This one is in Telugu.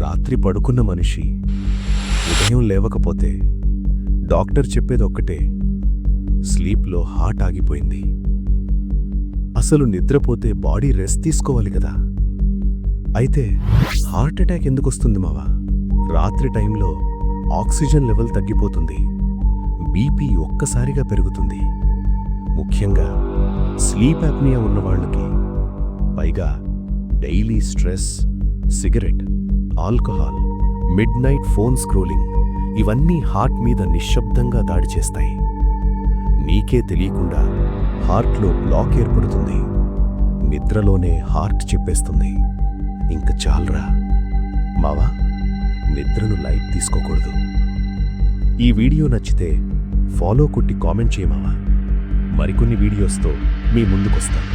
రాత్రి పడుకున్న మనిషి ఉదయం లేవకపోతే డాక్టర్ చెప్పేదొక్కటే, స్లీప్లో హార్ట్ ఆగిపోయింది. అసలు నిద్రపోతే బాడీ రెస్ట్ తీసుకోవాలి కదా. అయితే హార్ట్ అటాక్ ఎందుకొస్తుంది మావా? రాత్రి టైంలో ఆక్సిజన్ లెవెల్ తగ్గిపోతుంది, బీపీ ఒక్కసారిగా పెరుగుతుంది. ముఖ్యంగా స్లీప్ యాప్నియా ఉన్నవాళ్ళకి. పైగా daily stress, cigarette, alcohol, mid night phone scrolling ఇవన్నీ హార్ట్ మీద నిశ్శబ్దంగా దాడి చేస్తాయి. నీకే తెలియకుండా హార్ట్లో బ్లాక్ ఏర్పడుతుంది. నిద్రలోనే హార్ట్ చెప్పేస్తుంది, ఇంక చాలరా మావా, నిద్రను లైట్ తీసుకోకూడదు. ఈ వీడియో నచ్చితే ఫాలో కొట్టి కామెంట్ చేయమావా. మరికొన్ని వీడియోస్తో మీ ముందుకొస్తాను.